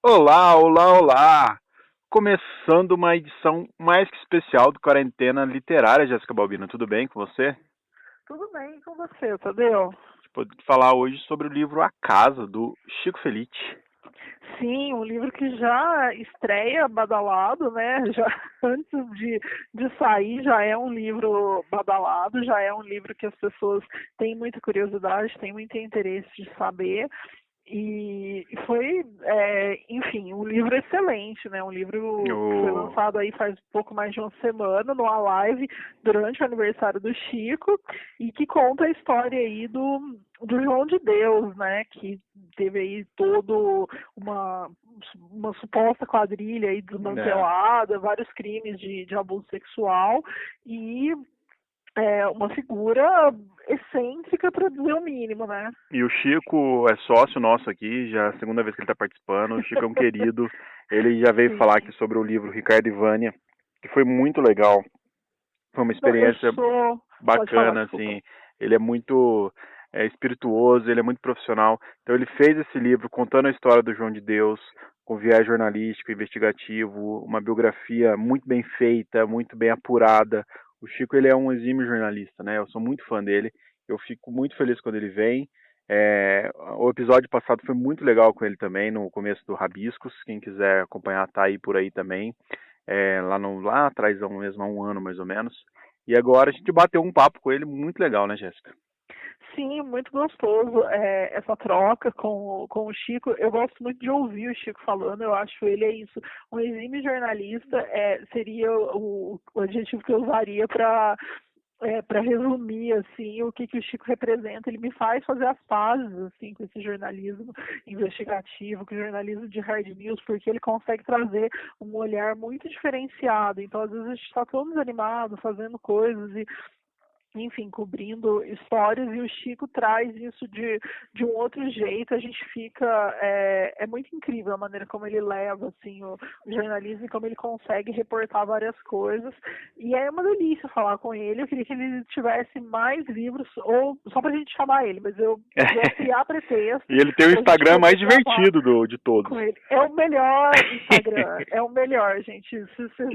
Olá, olá, olá! Começando uma edição mais que especial do Quarentena Literária, Jéssica Balbino. Tudo bem com você? Tudo bem com você, Tadeu? Vou falar hoje sobre o livro A Casa, do Chico Felitti. Sim, um livro que já estreia badalado, né? Já antes de sair, já é um livro badalado, já é um livro que as pessoas têm muita curiosidade, têm muito interesse de saber. E foi, enfim, um livro excelente, né? Um livro que foi O... lançado aí faz pouco mais de uma semana, numa live, durante o aniversário do Chico, e que conta a história aí do João de Deus, né? Que teve aí todo uma suposta quadrilha aí É. desmantelada, vários crimes de abuso sexual, e uma figura excêntrica, para dizer o mínimo, né? E o Chico é sócio nosso aqui, já é a segunda vez que ele está participando. O Chico é um querido. Ele já veio falar aqui Sim. sobre o livro Ricardo e Vânia, que foi muito legal. Foi uma Não, eu experiência sou. Pode falar, bacana, desculpa. assim. Ele é muito espirituoso, ele é muito profissional. Então ele fez esse livro contando a história do João de Deus, com viés jornalístico, investigativo, uma biografia muito bem feita, muito bem apurada. O Chico, ele é um exímio jornalista, né? Eu sou muito fã dele. Eu fico muito feliz quando ele vem. O episódio passado foi muito legal com ele também, no começo do Rabiscos. Quem quiser acompanhar, tá aí por aí também. Lá atrás, mesmo, há um ano mais ou menos. E agora a gente bateu um papo com ele muito legal, né, Jéssica? Sim, muito gostoso essa troca com o Chico. Eu gosto muito de ouvir o Chico falando, eu acho ele é isso. Um exímio jornalista seria o adjetivo que eu usaria para resumir assim o que o Chico representa. Ele me faz fazer as pazes assim com esse jornalismo investigativo, com o jornalismo de hard news, porque ele consegue trazer um olhar muito diferenciado. Então às vezes a gente está todo desanimado fazendo coisas e enfim, cobrindo histórias, e o Chico traz isso de um outro jeito. A gente fica, é muito incrível a maneira como ele leva assim o jornalismo e como ele consegue reportar várias coisas, e é uma delícia falar com ele. Eu queria que ele tivesse mais livros, ou só pra gente chamar ele, mas eu vou criar E pretextos ele tem o pra gente Instagram mais poder gravar divertido de todos. com ele. É o melhor Instagram, é o melhor, gente. Se vocês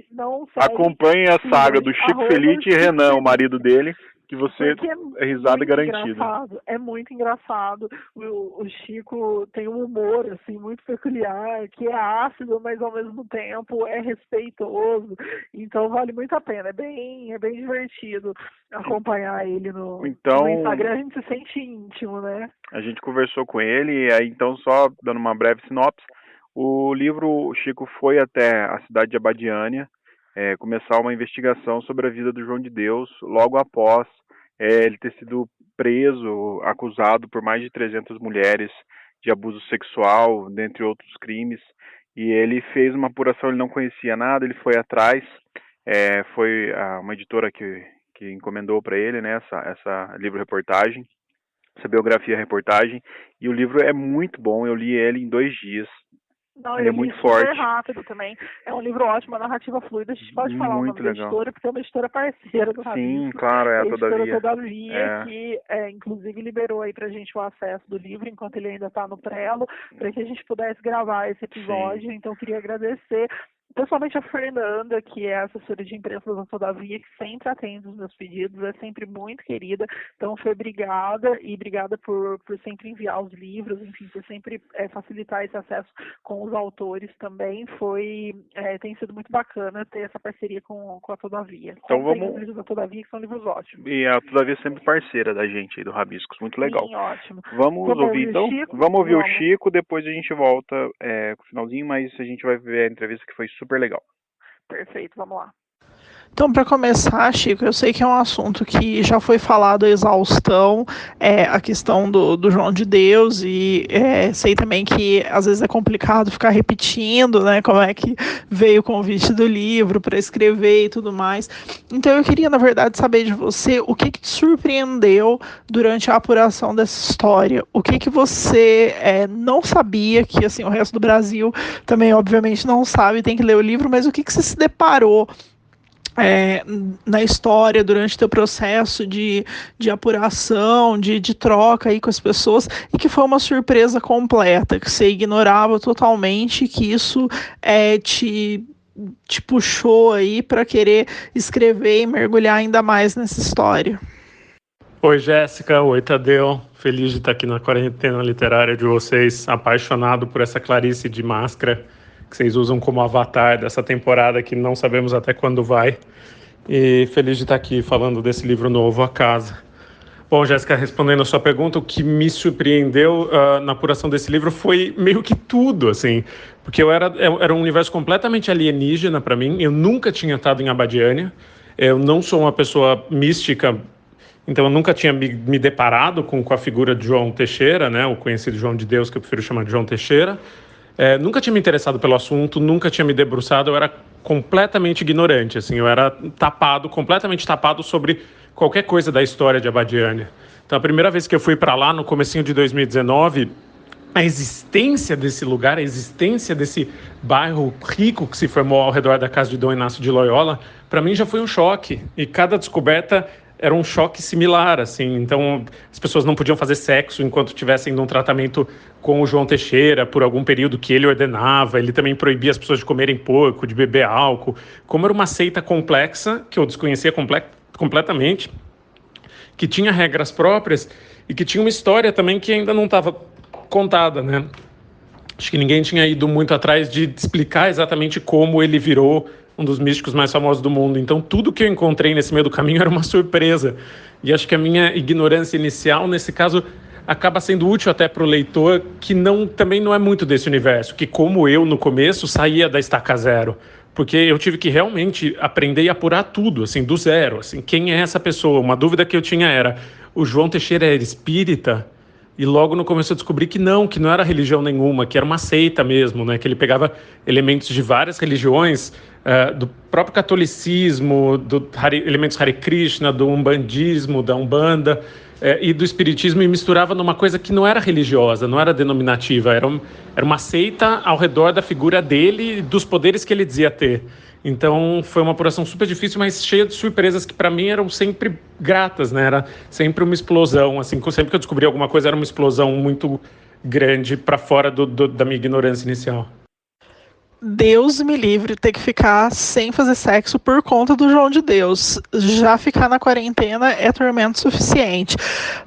não seguem, Acompanhe a saga sigam, do Chico arroba Felitti e Chico Renan, o marido Feliz, dele, que você porque é é risada muito garantida. engraçado, é muito engraçado. O Chico tem um humor assim muito peculiar, que é ácido, mas ao mesmo tempo é respeitoso. Então vale muito a pena. É bem divertido acompanhar ele no Então, Instagram. A gente se sente íntimo, né? a gente conversou com ele, e aí então só dando uma breve sinopse, o livro, o Chico foi até a cidade de Abadiânia, começar uma investigação sobre a vida do João de Deus, logo após ele ter sido preso, acusado por mais de 300 mulheres de abuso sexual, dentre outros crimes, e ele fez uma apuração, ele não conhecia nada, ele foi atrás, foi uma editora que encomendou para ele, né, essa livro-reportagem, essa biografia-reportagem, e o livro é muito bom, eu li ele em 2 dias, Não, ele eu é li muito super forte, rápido também. É um livro ótimo, a narrativa fluida. A gente pode falar o muito nome da legal. editora, porque é uma editora parceira do Sim, Rabiscos, claro, é a editora todavia. Todavia, É, que inclusive liberou aí pra gente o acesso do livro, enquanto ele ainda está no prelo, para que a gente pudesse gravar esse sim. episódio. Então, eu queria agradecer pessoalmente a Fernanda, que é assessora de imprensa da Todavia, que sempre atende os meus pedidos, é sempre muito querida. Então, foi obrigada, e obrigada por sempre enviar os livros, enfim, por sempre facilitar esse acesso com os autores também. Tem sido muito bacana ter essa parceria com a Todavia. Então Comprem os vamos. livros da Todavia, que são livros ótimos. E a Todavia é sempre parceira da gente aí do Rabiscos, muito legal. Sim, ótimo. Vamos Vamos ouvir ouvir o então? Chico? Vamos ouvir o Vamos. Chico, depois a gente volta com o finalzinho, mas a gente vai ver a entrevista que foi super legal. Perfeito, vamos lá. Então, para começar, Chico, eu sei que é um assunto que já foi falado a exaustão, a questão do João de Deus, e sei também que às vezes é complicado ficar repetindo, né, como é que veio o convite do livro para escrever e tudo mais. Então, eu queria, na verdade, saber de você o que te surpreendeu durante a apuração dessa história. O que você não sabia, que assim o resto do Brasil também, obviamente, não sabe, tem que ler o livro, mas o que você se deparou na história, durante o teu processo de apuração, de troca aí com as pessoas, e que foi uma surpresa completa, que você ignorava totalmente, que isso te puxou aí para querer escrever e mergulhar ainda mais nessa história? Oi, Jéssica. Oi, Tadeu. Feliz de estar aqui na quarentena literária de vocês, apaixonado por essa Clarice de máscara que vocês usam como avatar dessa temporada que não sabemos até quando vai. E feliz de estar aqui falando desse livro novo, A Casa. Bom, Jéssica, respondendo a sua pergunta, o que me surpreendeu na apuração desse livro foi meio que tudo, assim, porque era um universo completamente alienígena para mim. Eu nunca tinha estado em Abadiânia, eu não sou uma pessoa mística, então eu nunca tinha me deparado com a figura de João Teixeira, né, o conhecido João de Deus, que eu prefiro chamar de João Teixeira. Nunca tinha me interessado pelo assunto, nunca tinha me debruçado, eu era completamente ignorante, assim, eu era completamente tapado sobre qualquer coisa da história de Abadiânia. Então, a primeira vez que eu fui para lá, no comecinho de 2019, a existência desse lugar, a existência desse bairro rico que se formou ao redor da casa de Dom Inácio de Loyola, para mim já foi um choque, e cada descoberta era um choque similar, assim. Então as pessoas não podiam fazer sexo enquanto estivessem num tratamento com o João Teixeira por algum período que ele ordenava. Ele também proibia as pessoas de comerem porco, de beber álcool. Como era uma seita complexa, que eu desconhecia completamente, que tinha regras próprias e que tinha uma história também que ainda não estava contada, né? Acho que ninguém tinha ido muito atrás de explicar exatamente como ele virou um dos místicos mais famosos do mundo. Então, tudo que eu encontrei nesse meio do caminho era uma surpresa. E acho que a minha ignorância inicial, nesse caso, acaba sendo útil até para o leitor que também não é muito desse universo, que, como eu, no começo, saía da estaca zero. Porque eu tive que realmente aprender e apurar tudo, assim, do zero. Assim, quem é essa pessoa? Uma dúvida que eu tinha era, o João Teixeira era espírita? E logo no começo eu descobri que não era religião nenhuma, que era uma seita mesmo, né? Que ele pegava elementos de várias religiões, do próprio catolicismo, elementos Hare Krishna, do umbandismo, da Umbanda, e do espiritismo, e misturava numa coisa que não era religiosa, não era denominativa, era uma seita ao redor da figura dele e dos poderes que ele dizia ter. Então foi uma apuração super difícil, mas cheia de surpresas que para mim eram sempre gratas, né? Era sempre uma explosão, assim, sempre que eu descobri alguma coisa era uma explosão muito grande para fora da minha ignorância inicial. Deus me livre ter que ficar sem fazer sexo por conta do João de Deus. Já ficar na quarentena é tormento suficiente.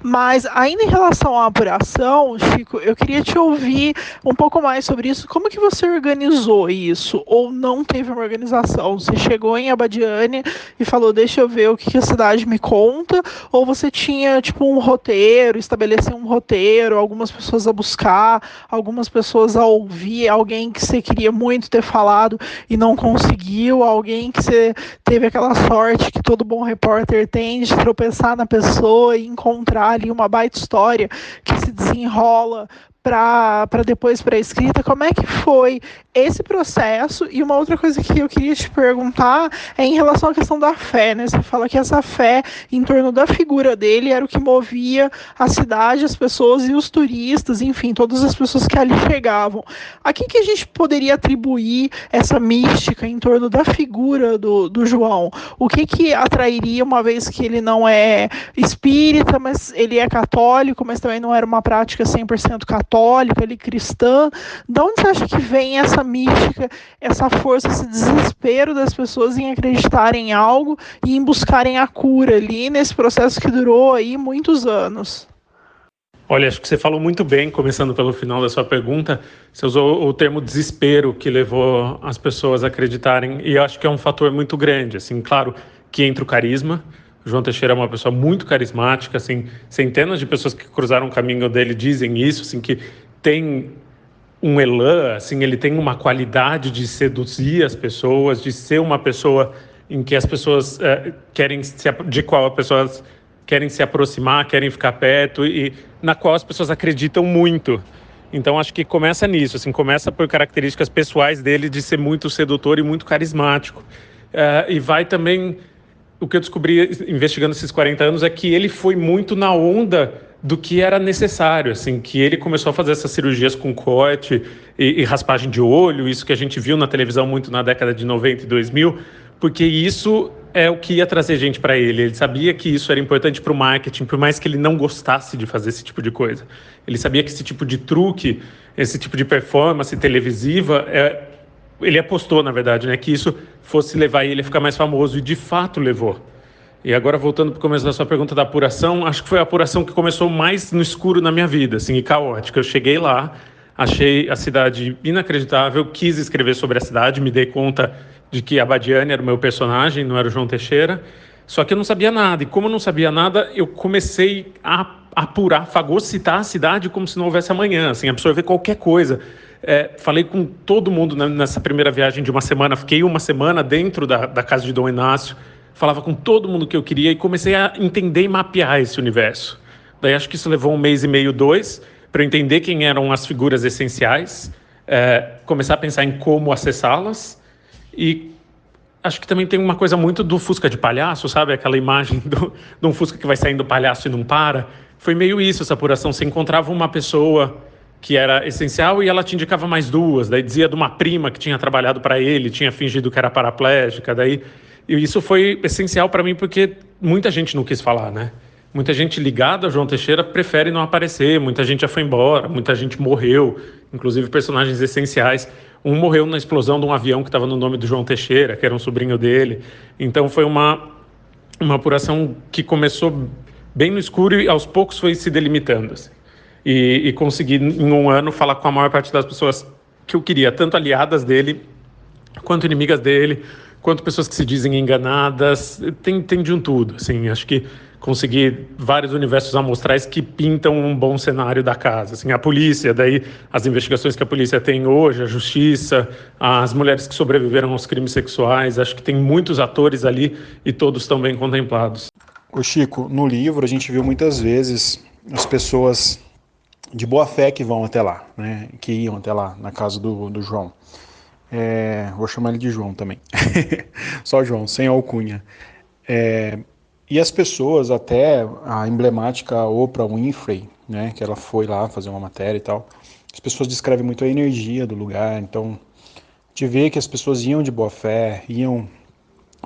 Mas ainda em relação à apuração, Chico, eu queria te ouvir um pouco mais sobre isso. Como que você organizou isso? Ou não teve uma organização? Você chegou em Abadiânia e falou, deixa eu ver o que a cidade me conta? Ou você tinha tipo um roteiro, estabeleceu um roteiro, algumas pessoas a buscar, algumas pessoas a ouvir, alguém que você queria muito ter falado e não conseguiu, alguém que você teve aquela sorte que todo bom repórter tem de tropeçar na pessoa e encontrar ali uma baita história que se desenrola para depois para a escrita. Como é que foi esse processo? E uma outra coisa que eu queria te perguntar é em relação à questão da fé, né? Você fala que essa fé em torno da figura dele era o que movia a cidade, as pessoas e os turistas, enfim, todas as pessoas que ali chegavam. A quem que a gente poderia atribuir essa mística em torno da figura do João? O que atrairia, uma vez que ele não é espírita, mas ele é católico, mas também não era uma prática 100% católica, ali, cristã? De onde você acha que vem essa mística, essa força, esse desespero das pessoas em acreditarem em algo e em buscarem a cura ali nesse processo que durou aí muitos anos? Olha, acho que você falou muito bem, começando pelo final da sua pergunta. Você usou o termo desespero, que levou as pessoas a acreditarem, e eu acho que é um fator muito grande, assim, claro que entra o carisma. O João Teixeira é uma pessoa muito carismática, assim, centenas de pessoas que cruzaram o caminho dele dizem isso, assim, que tem um elan, assim, ele tem uma qualidade de seduzir as pessoas, de ser uma pessoa em que as pessoas de qual as pessoas querem se aproximar, querem ficar perto e na qual as pessoas acreditam muito. Então acho que começa nisso, assim, começa por características pessoais dele de ser muito sedutor e muito carismático. E vai também... O que eu descobri investigando esses 40 anos é que ele foi muito na onda do que era necessário, assim, que ele começou a fazer essas cirurgias com corte e raspagem de olho, isso que a gente viu na televisão muito na década de 90 e 2000, porque isso é o que ia trazer gente para ele. Ele sabia que isso era importante para o marketing, por mais que ele não gostasse de fazer esse tipo de coisa. Ele sabia que esse tipo de truque, esse tipo de performance televisiva, ele apostou, na verdade, né, que isso fosse levar ele a ficar mais famoso, e de fato levou. E agora, voltando para o começo da sua pergunta da apuração, acho que foi a apuração que começou mais no escuro na minha vida, assim, e caótica. Eu cheguei lá, achei a cidade inacreditável, quis escrever sobre a cidade, me dei conta de que a Abadiânia era o meu personagem, não era o João Teixeira, só que eu não sabia nada. E como eu não sabia nada, eu comecei a apurar, fagocitar a cidade como se não houvesse amanhã, assim, absorver qualquer coisa. Falei com todo mundo nessa primeira viagem de uma semana, fiquei uma semana dentro da casa de Dom Inácio, falava com todo mundo que eu queria e comecei a entender e mapear esse universo. Daí acho que isso levou 1 mês e meio, 2, para eu entender quem eram as figuras essenciais, começar a pensar em como acessá-las. E acho que também tem uma coisa muito do Fusca de palhaço, sabe? Aquela imagem de um Fusca que vai saindo palhaço e não para. Foi meio isso, essa apuração. Você encontrava uma pessoa que era essencial e ela te indicava mais 2. Daí dizia de uma prima que tinha trabalhado para ele, tinha fingido que era paraplégica. E isso foi essencial para mim porque muita gente não quis falar, né? Muita gente ligada a João Teixeira prefere não aparecer, muita gente já foi embora, muita gente morreu, inclusive personagens essenciais. Um morreu na explosão de um avião que estava no nome do João Teixeira, que era um sobrinho dele. Então foi uma apuração que começou bem no escuro e aos poucos foi se delimitando, assim. E consegui, em 1 ano, falar com a maior parte das pessoas que eu queria, tanto aliadas dele, quanto inimigas dele, quanto pessoas que se dizem enganadas. Tem de um tudo, assim. Acho que consegui vários universos amostrais que pintam um bom cenário da casa. Assim, a polícia, daí as investigações que a polícia tem hoje, a justiça, as mulheres que sobreviveram aos crimes sexuais. Acho que tem muitos atores ali e todos estão bem contemplados. Ô Chico, no livro a gente viu muitas vezes as pessoas de boa fé que vão até lá, né? Que iam até lá, na casa do João. Vou chamar ele de João também. Só João, sem alcunha. E as pessoas, até a emblemática Oprah Winfrey, né, que ela foi lá fazer uma matéria e tal, as pessoas descrevem muito a energia do lugar. Então, de ver que as pessoas iam de boa fé, iam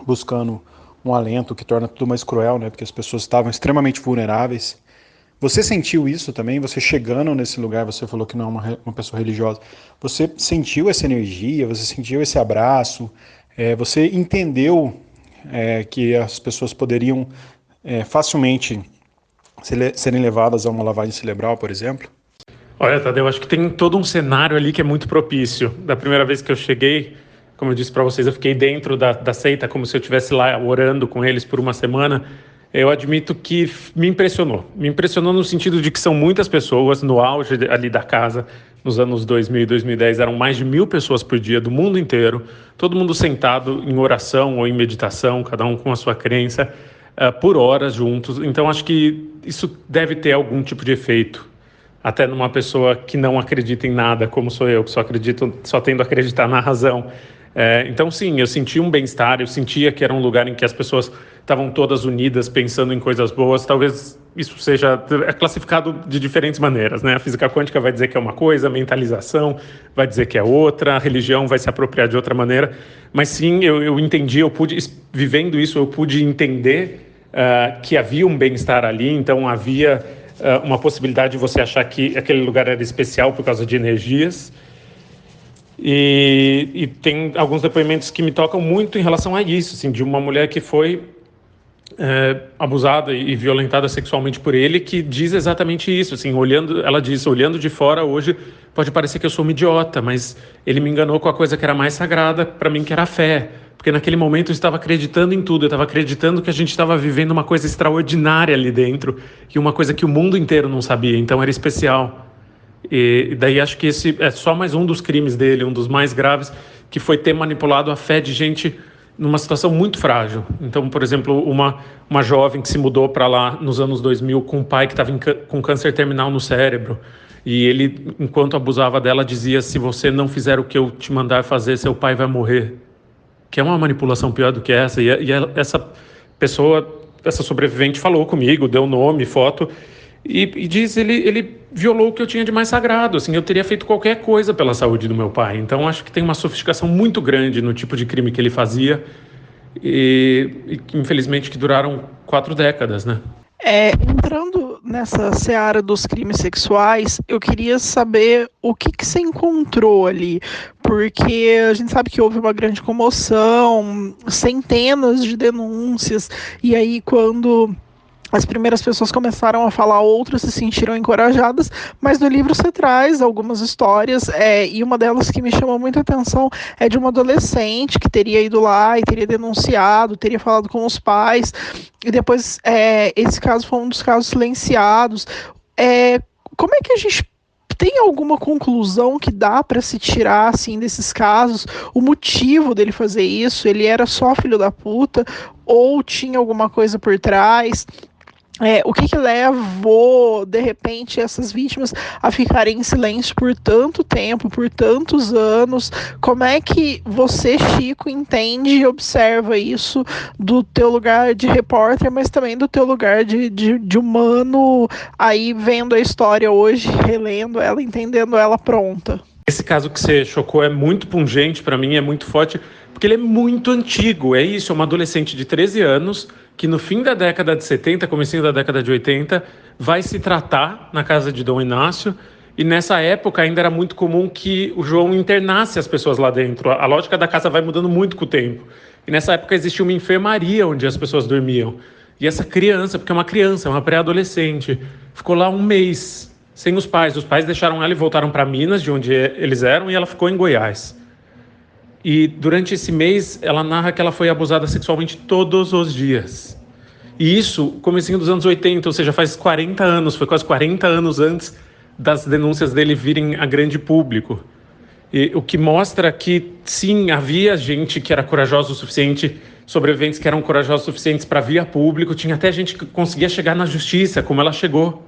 buscando um alento que torna tudo mais cruel, né, porque as pessoas estavam extremamente vulneráveis. Você sentiu isso também? Você chegando nesse lugar, você falou que não é uma pessoa religiosa, você sentiu essa energia, você sentiu esse abraço, você entendeu que as pessoas poderiam facilmente serem levadas a uma lavagem cerebral, por exemplo? Olha, Tadeu, acho que tem todo um cenário ali que é muito propício. Da primeira vez que eu cheguei, como eu disse para vocês, eu fiquei dentro da seita, como se eu estivesse lá orando com eles por uma semana. Eu admito que me impressionou. Me impressionou no sentido de que são muitas pessoas, no auge ali da casa, nos anos 2000 e 2010, eram mais de 1.000 pessoas por dia, do mundo inteiro, todo mundo sentado em oração ou em meditação, cada um com a sua crença, por horas juntos. Então, acho que isso deve ter algum tipo de efeito, até numa pessoa que não acredita em nada, como sou eu, que só tendo a acreditar na razão. Então, sim, eu senti um bem-estar, eu sentia que era um lugar em que as pessoas estavam todas unidas, pensando em coisas boas. Talvez isso seja classificado de diferentes maneiras, né? A física quântica vai dizer que é uma coisa, a mentalização vai dizer que é outra, a religião vai se apropriar de outra maneira. Mas sim, eu entendi, vivendo isso, eu pude entender que havia um bem-estar ali, então havia uma possibilidade de você achar que aquele lugar era especial por causa de energias. E tem alguns depoimentos que me tocam muito em relação a isso, assim, de uma mulher que foi abusada e violentada sexualmente por ele, que diz exatamente isso, assim, ela diz, olhando de fora hoje, pode parecer que eu sou uma idiota, mas ele me enganou com a coisa que era mais sagrada para mim, que era a fé, porque naquele momento eu estava acreditando em tudo, eu estava acreditando que a gente estava vivendo uma coisa extraordinária ali dentro, e uma coisa que o mundo inteiro não sabia, então era especial. E daí acho que esse é só mais um dos crimes dele, um dos mais graves, que foi ter manipulado a fé de gente numa situação muito frágil. Então, por exemplo, uma jovem que se mudou para lá nos anos 2000 com um pai que estava com câncer terminal no cérebro, e ele, enquanto abusava dela, dizia: se você não fizer o que eu te mandar fazer, seu pai vai morrer. Que é uma manipulação pior do que essa. E essa pessoa, essa sobrevivente, falou comigo, deu nome, foto, e diz, ele violou o que eu tinha de mais sagrado, assim, eu teria feito qualquer coisa pela saúde do meu pai. Então acho que tem uma sofisticação muito grande no tipo de crime que ele fazia, e infelizmente que duraram 4 décadas, né? Entrando nessa seara dos crimes sexuais, eu queria saber o que você encontrou ali, porque a gente sabe que houve uma grande comoção, centenas de denúncias, e aí quando as primeiras pessoas começaram a falar, outras se sentiram encorajadas, mas no livro você traz algumas histórias, e uma delas que me chamou muita atenção é de uma adolescente que teria ido lá e teria denunciado, teria falado com os pais, e depois esse caso foi um dos casos silenciados. Como é que a gente tem alguma conclusão que dá para se tirar assim desses casos? O motivo dele fazer isso? Ele era só filho da puta ou tinha alguma coisa por trás? O que levou, de repente, essas vítimas a ficarem em silêncio por tanto tempo, por tantos anos? Como é que você, Chico, entende e observa isso do teu lugar de repórter, mas também do teu lugar de humano, aí vendo a história hoje, relendo ela, entendendo ela pronta? Esse caso que você chocou é muito pungente para mim, é muito forte, porque ele é muito antigo. É isso, é uma adolescente de 13 anos que no fim da década de 70, comecinho da década de 80, vai se tratar na casa de Dom Inácio. E nessa época ainda era muito comum que o João internasse as pessoas lá dentro. A lógica da casa vai mudando muito com o tempo. E nessa época existia uma enfermaria onde as pessoas dormiam. E essa criança, porque é uma criança, é uma pré-adolescente, ficou lá um mês sem os pais. Os pais deixaram ela e voltaram para Minas, de onde eles eram, e ela ficou em Goiás. E durante esse mês, ela narra que ela foi abusada sexualmente todos os dias. E isso, comecinho dos anos 80, ou seja, faz 40 anos, foi quase 40 anos antes das denúncias dele virem a grande público. E o que mostra que, sim, havia gente que era corajosa o suficiente, sobreviventes que eram corajosos o suficientes para vir a público, tinha até gente que conseguia chegar na justiça, como ela chegou.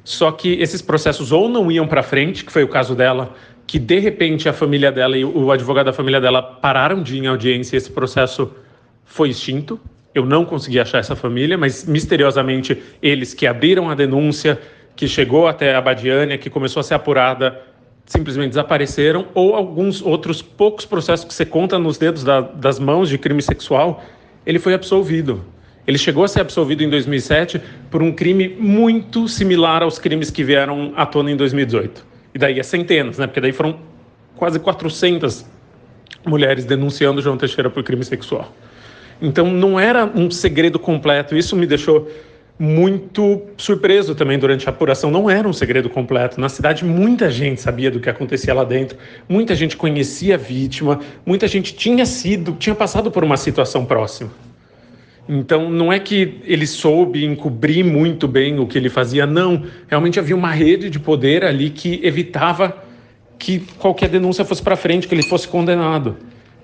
Só que esses processos ou não iam para frente, que foi o caso dela, que de repente a família dela e o advogado da família dela pararam de ir em audiência e esse processo foi extinto. Eu não consegui achar essa família, mas misteriosamente eles que abriram a denúncia, que chegou até a Abadiânia, que começou a ser apurada, simplesmente desapareceram, ou alguns outros poucos processos que você conta nos dedos das mãos de crime sexual, ele foi absolvido. Ele chegou a ser absolvido em 2007 por um crime muito similar aos crimes que vieram à tona em 2018. E daí é centenas, né? Porque daí foram quase 400 mulheres denunciando João Teixeira por crime sexual. Então não era um segredo completo. Isso me deixou muito surpreso também durante a apuração. Não era um segredo completo. Na cidade muita gente sabia do que acontecia lá dentro. Muita gente conhecia a vítima. Muita gente tinha passado por uma situação próxima. Então, não é que ele soube encobrir muito bem o que ele fazia, não. Realmente havia uma rede de poder ali que evitava que qualquer denúncia fosse para frente, que ele fosse condenado.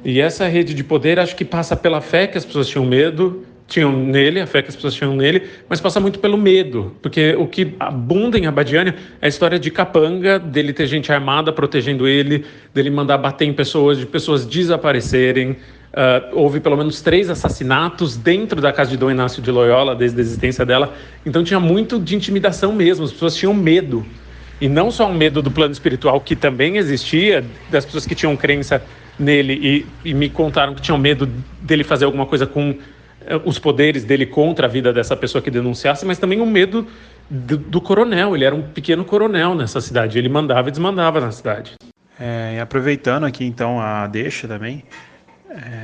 E essa rede de poder, acho que passa pela fé que as pessoas tinham nele, a fé que as pessoas tinham nele, mas passa muito pelo medo, porque o que abunda em Abadiânia é a história de capanga, dele ter gente armada protegendo ele, dele mandar bater em pessoas, de pessoas desaparecerem. Houve pelo menos 3 assassinatos dentro da casa de Dom Inácio de Loyola, desde a existência dela. Então tinha muito de intimidação mesmo, as pessoas tinham medo. E não só um medo do plano espiritual, que também existia, das pessoas que tinham crença nele e me contaram que tinham medo dele fazer alguma coisa com os poderes dele contra a vida dessa pessoa que denunciasse, mas também um medo do coronel. Ele era um pequeno coronel nessa cidade, ele mandava e desmandava na cidade. E aproveitando aqui então a deixa também,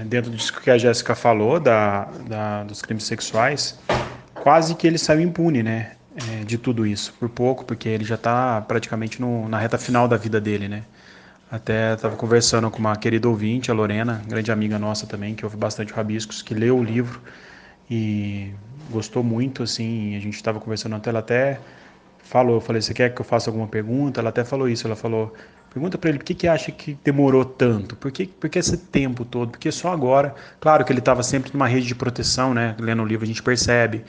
dentro disso que a Jéssica falou, dos crimes sexuais, quase que ele saiu impune, né, de tudo isso, por pouco, porque ele já está praticamente na reta final da vida dele, né. Até estava conversando com uma querida ouvinte, a Lorena, grande amiga nossa também, que ouve bastante o Rabiscos, que leu o livro e gostou muito, assim, a gente estava conversando até, ela até falou, eu falei, você quer que eu faça alguma pergunta? Ela até falou isso, ela falou, pergunta para ele por que acha que demorou tanto, por que esse tempo todo, porque só agora, claro que ele estava sempre numa rede de proteção, né, lendo o livro a gente percebe,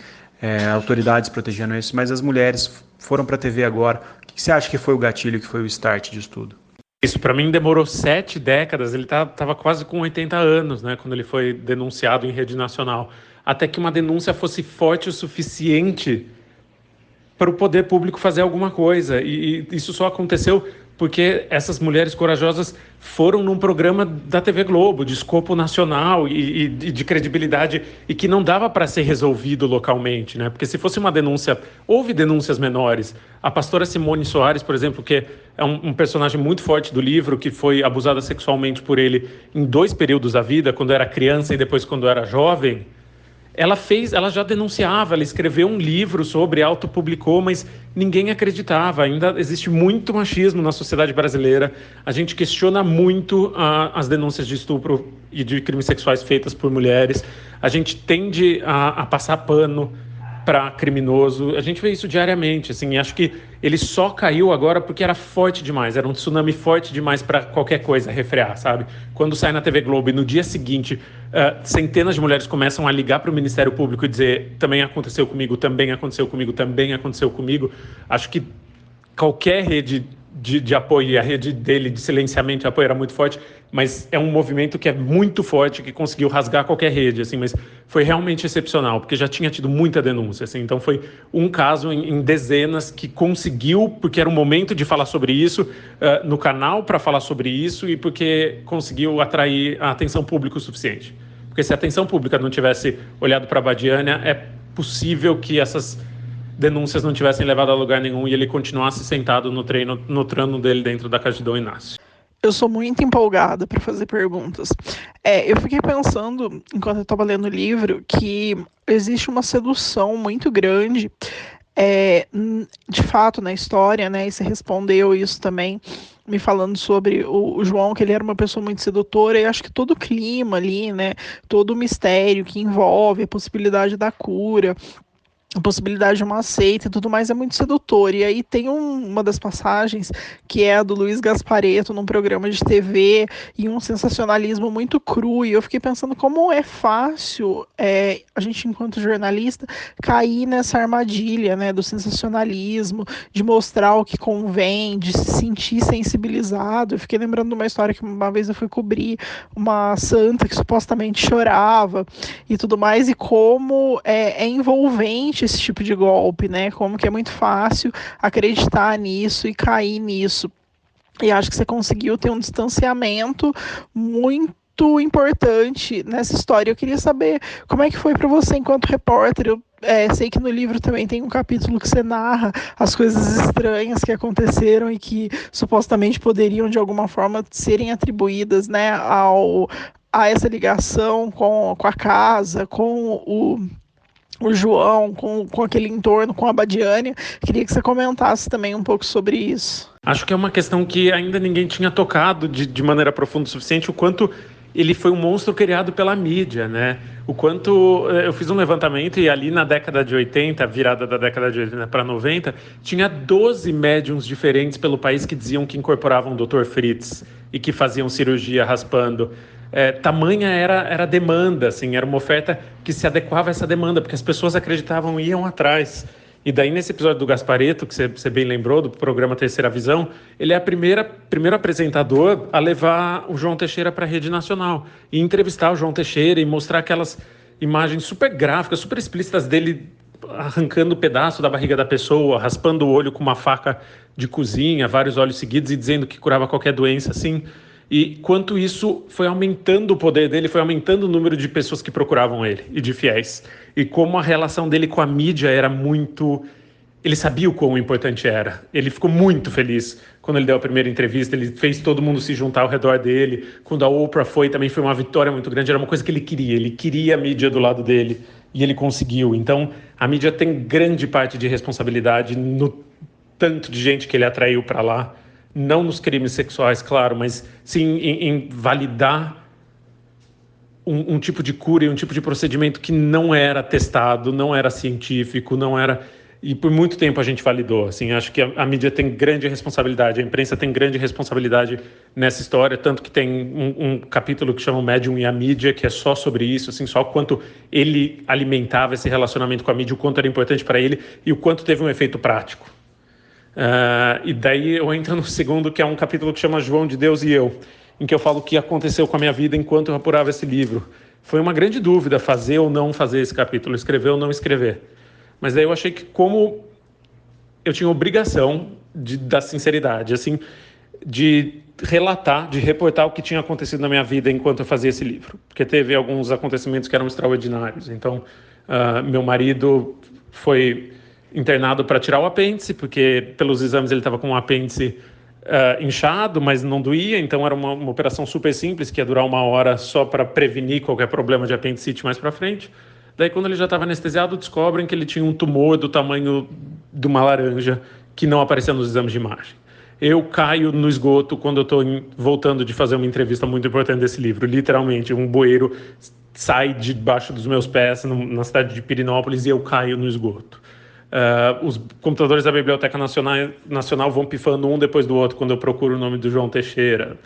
autoridades protegendo isso, mas as mulheres foram para a TV agora, o que você acha que foi o gatilho, que foi o start disso tudo? Isso para mim demorou 7 décadas, ele estava quase com 80 anos, né, quando ele foi denunciado em rede nacional, até que uma denúncia fosse forte o suficiente para o poder público fazer alguma coisa, e isso só aconteceu porque essas mulheres corajosas foram num programa da TV Globo, de escopo nacional e de credibilidade, e que não dava para ser resolvido localmente, né? Porque se fosse uma denúncia, houve denúncias menores. A pastora Simone Soares, por exemplo, que é um personagem muito forte do livro, que foi abusada sexualmente por ele em 2 períodos da vida, quando era criança e depois quando era jovem, ela já denunciava, ela escreveu um livro sobre, autopublicou, mas ninguém acreditava. Ainda existe muito machismo na sociedade brasileira. A gente questiona muito as denúncias de estupro e de crimes sexuais feitas por mulheres. A gente tende a passar pano para criminoso. A gente vê isso diariamente, assim, e acho que ele só caiu agora porque era forte demais, era um tsunami forte demais para qualquer coisa refrear, sabe? Quando sai na TV Globo e no dia seguinte centenas de mulheres começam a ligar para o Ministério Público e dizer também aconteceu comigo, também aconteceu comigo, também aconteceu comigo, acho que qualquer rede de apoio, e a rede dele de silenciamento e apoio era muito forte, mas é um movimento que é muito forte, que conseguiu rasgar qualquer rede, assim, mas foi realmente excepcional, porque já tinha tido muita denúncia, assim, então foi um caso em dezenas que conseguiu, porque era o momento de falar sobre isso, no canal para falar sobre isso, e porque conseguiu atrair a atenção pública o suficiente. Porque se a atenção pública não tivesse olhado para a Abadiânia, é possível que essas denúncias não tivessem levado a lugar nenhum e ele continuasse sentado no trono dele dentro da casa de Dom Inácio. Eu sou muito empolgada para fazer perguntas. Eu fiquei pensando, enquanto eu estava lendo o livro, que existe uma sedução muito grande, de fato, na história, né? E você respondeu isso também, me falando sobre o João, que ele era uma pessoa muito sedutora, e acho que todo o clima ali, né? Todo o mistério que envolve a possibilidade da cura, a possibilidade de uma seita e tudo mais é muito sedutor. E aí tem uma das passagens que é a do Luiz Gasparetto num programa de TV e um sensacionalismo muito cru, e eu fiquei pensando como é fácil a gente, enquanto jornalista, cair nessa armadilha, né, do sensacionalismo, de mostrar o que convém, de se sentir sensibilizado. Eu fiquei lembrando de uma história que uma vez eu fui cobrir uma santa que supostamente chorava e tudo mais, e como é envolvente esse tipo de golpe, né? Como que é muito fácil acreditar nisso e cair nisso. E acho que você conseguiu ter um distanciamento muito importante nessa história. Eu queria saber como é que foi para você enquanto repórter. Eu sei que no livro também tem um capítulo que você narra as coisas estranhas que aconteceram e que supostamente poderiam de alguma forma serem atribuídas, né, a essa ligação com a casa, com o João, com aquele entorno, com a Abadiânia. Queria que você comentasse também um pouco sobre isso. Acho que é uma questão que ainda ninguém tinha tocado de maneira profunda o suficiente, o quanto ele foi um monstro criado pela mídia, né? O quanto eu fiz um levantamento e ali na década de 80, virada da década de 80 para 90, tinha 12 médiums diferentes pelo país que diziam que incorporavam o Dr. Fritz e que faziam cirurgia raspando. Tamanha era a demanda, assim, era uma oferta que se adequava a essa demanda, porque as pessoas acreditavam e iam atrás. E daí, nesse episódio do Gasparetto, que você bem lembrou, do programa Terceira Visão, ele é o primeiro apresentador a levar o João Teixeira para a rede nacional e entrevistar o João Teixeira e mostrar aquelas imagens super gráficas, super explícitas dele arrancando um pedaço da barriga da pessoa, raspando o olho com uma faca de cozinha, vários olhos seguidos, e dizendo que curava qualquer doença, assim. E quanto isso foi aumentando o poder dele, foi aumentando o número de pessoas que procuravam ele e de fiéis. E como a relação dele com a mídia era muito... Ele sabia o quão importante era. Ele ficou muito feliz quando ele deu a primeira entrevista, ele fez todo mundo se juntar ao redor dele. Quando a Oprah foi, também foi uma vitória muito grande, era uma coisa que ele queria a mídia do lado dele, e ele conseguiu. Então, a mídia tem grande parte de responsabilidade no tanto de gente que ele atraiu para lá. Não nos crimes sexuais, claro, mas sim em validar um tipo de cura e um tipo de procedimento que não era testado, não era científico, não era... E por muito tempo a gente validou. Assim, acho que a mídia tem grande responsabilidade, a imprensa tem grande responsabilidade nessa história, tanto que tem um capítulo que chama O Médium e a Mídia, que é só sobre isso, assim, só o quanto ele alimentava esse relacionamento com a mídia, o quanto era importante para ele e o quanto teve um efeito prático. E daí eu entro no segundo, que é um capítulo que chama João de Deus e Eu, em que eu falo o que aconteceu com a minha vida enquanto eu apurava esse livro. Foi uma grande dúvida fazer ou não fazer esse capítulo, escrever ou não escrever. Mas daí eu achei que como eu tinha obrigação da sinceridade, assim, de relatar, de reportar o que tinha acontecido na minha vida enquanto eu fazia esse livro, porque teve alguns acontecimentos que eram extraordinários. Então, meu marido foi internado para tirar o apêndice, porque pelos exames ele estava com um apêndice inchado, mas não doía, então era uma operação super simples, que ia durar 1 hora só para prevenir qualquer problema de apendicite mais para frente. Daí, quando ele já estava anestesiado, descobrem que ele tinha um tumor do tamanho de uma laranja que não aparecia nos exames de imagem. Eu caio no esgoto quando eu estou voltando de fazer uma entrevista muito importante desse livro. Literalmente, um bueiro sai debaixo dos meus pés na cidade de Pirinópolis e eu caio no esgoto. Os computadores da Biblioteca Nacional vão pifando um depois do outro quando eu procuro o nome do João Teixeira.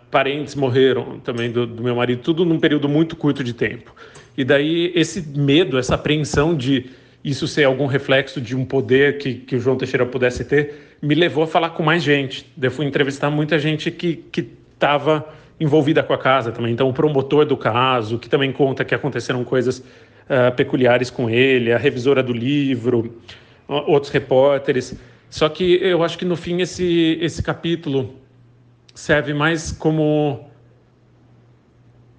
Parentes morreram também do meu marido, tudo num período muito curto de tempo. E daí esse medo, essa apreensão de isso ser algum reflexo de um poder que o João Teixeira pudesse ter, me levou a falar com mais gente. Eu fui entrevistar muita gente que estava envolvida com a casa também. Então, o promotor do caso, que também conta que aconteceram coisas peculiares com ele, a revisora do livro, outros repórteres. Só que eu acho que, no fim, esse capítulo serve mais como